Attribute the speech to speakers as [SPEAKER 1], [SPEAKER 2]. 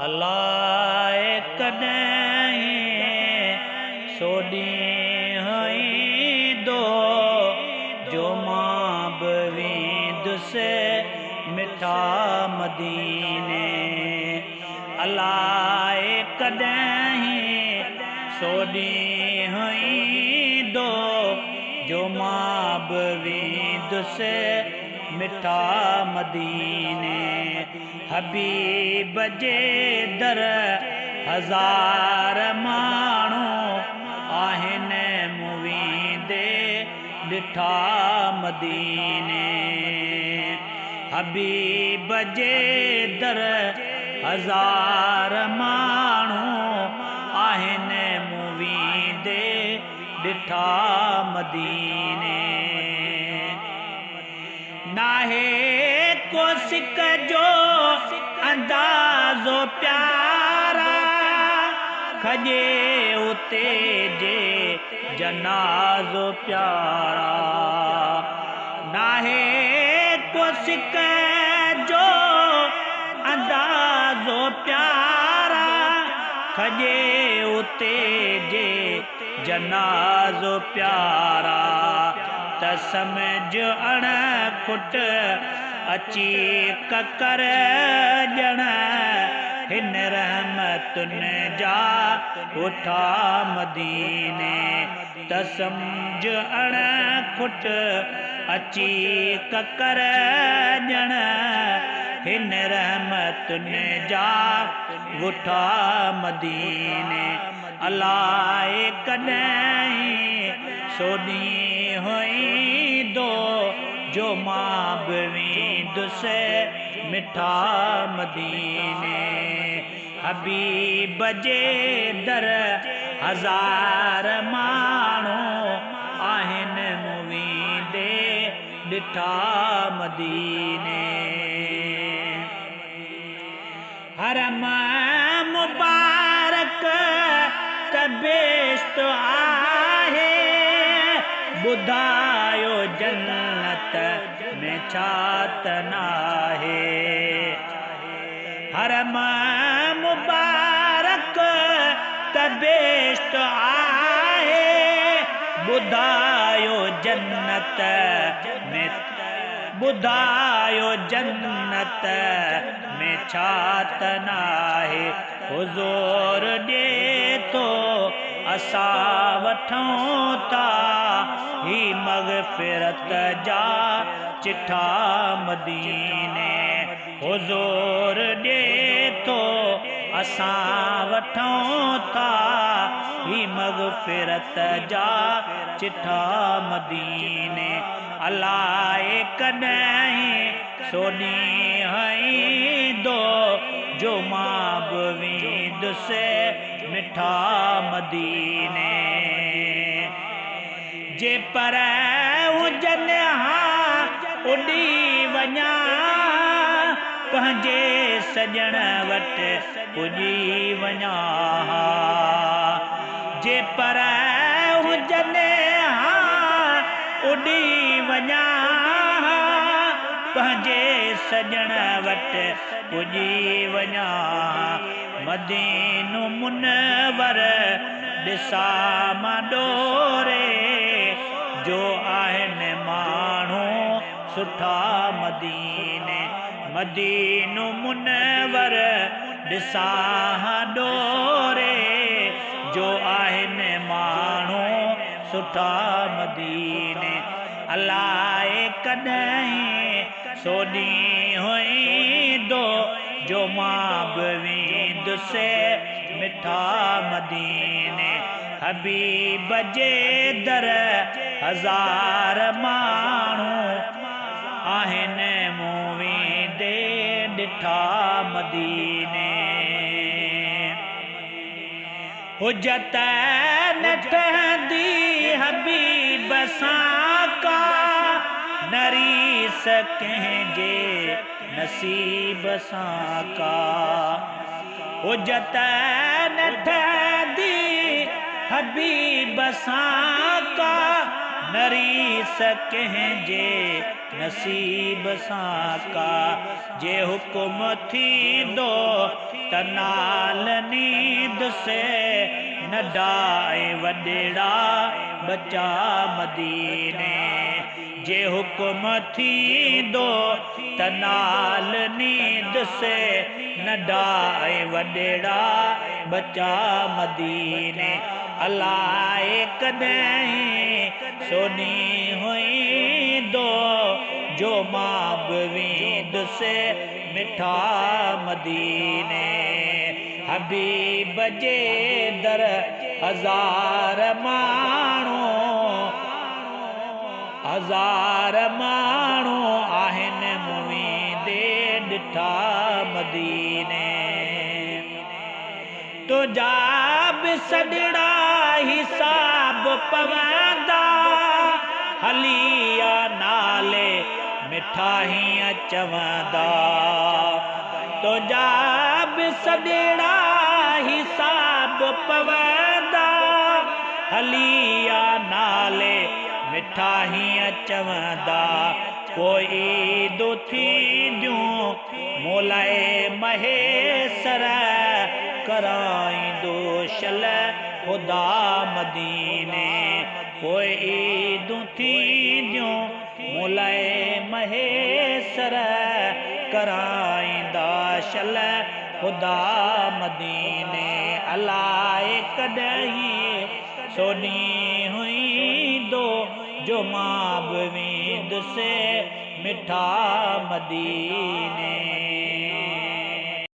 [SPEAKER 1] अलाए कॾहिं सोॾी हई दो जो मां बि वेंदुसि मिठा मदीने। अलाए कॾहिं सोॾी हई दो जो मां बि वेंदुसि मिठा मदीने। हबीब जे दर हज़ार माण्हू आहिनि मूं वेंदे ॾिठा मदीने। हबीब जे दर हज़ार माण्हू आहिनि मूं वेंदे ॾिठा मदीने। नाहे को सिक जो अंदाज़ो प्यारा खजे उते जे जनाज़ो प्यारा। नाहे को सिक जो अंदाज़ो प्यारा खजे उते जे जनाज़ो प्यारा। त समझ अण खुट अची ककर ॼण हिन रहमतुनि जा उठा मदीने। त समझ अण खुट अची ककर ॼण हिन रहमतुनि जा उठा मदीने। अलाए कॾहिं सोॾी हुई दो जो मां बि वेंदुसि मिठा मदीने। हबीब जे दर हज़ार माण्हू आहिनि मूं वेंदे ॾिठा मदीने। हरम मुबारक त बेश्त आहे ॿुधायो जन्नत में छा त नाहे। हरम मुबारक त बेश्त आहे ॿुधायो जन्नत में ॿुधायो जन्नत में छा त नाहे। हुज़ूर ॾिए थो असां वठूं था ही मग़फ़िरत जा चिठा मदीने। हुज़ूर ॾिए थो असां वठूं था ही मग़फ़िरत जा चिठा मदीने। अलाए कॾहिं सोॾी हई दो जो मां बि वेंदुसि मिठा मदीने। जे पर हुजनि हा उॾी वञा पंहिंजे सॼण वटि पुॼी वञा। जे पर हुजनि हा उॾी वञा पंहिंजे सॼण वटि पुॼी वञा। मदीनो मुनवर ॾिसां मां ॾोरे जो आहिनि माण्हू सुठा मदीने। मदीनो मुनवर ॾिसां ॾोरे जो आहिनि माण्हू सुठा मदीने। अलाए कॾहिं सोॾी हुई दो जो मां बि वेंदुसि मिठा मदीने। हबीब जे दर हज़ार माण्हू आहिनि मूं वेंदे ॾिठा मदीने। हुजत न ठहंदी हबीब सां का नरीस कंहिंजे नसीब सां का। हुजत न ठहंदी हबीब सां का नरीस कंहिंजे नसीब सां का। जे हुकुम थी दो तनाल नींद से न डाए वडेड़ा बचा मदीने। जे हुकुम थी दो तनाल नींद से न डाए वडेड़ा बचा मदीने। अलाए कदहीं सोनी हुई दो जो मां बवीद से मिठा मदीने। हबीब जे दर हजार माण्हू आहिनि मुवीदे ॾिठा मदीने। तुझा बि सॼड़ा हिसाब पवंदा हलिया नाले मिठा हीअं चवंदा। तुझा बि सॼड़ा हिसाब पवंदा हलिया नाले मिठा हीअं चवंदा। कोई दो थींदियूं मोलाए महेसर कराईंदो शल खुदा मदीने। कोई दो थींदियूं मोलाए महेसर कराईंदा शल खुदा मदीने। अलाए कॾहिं सोनी हुई दो जो मां बवीद से मिठा मदीने।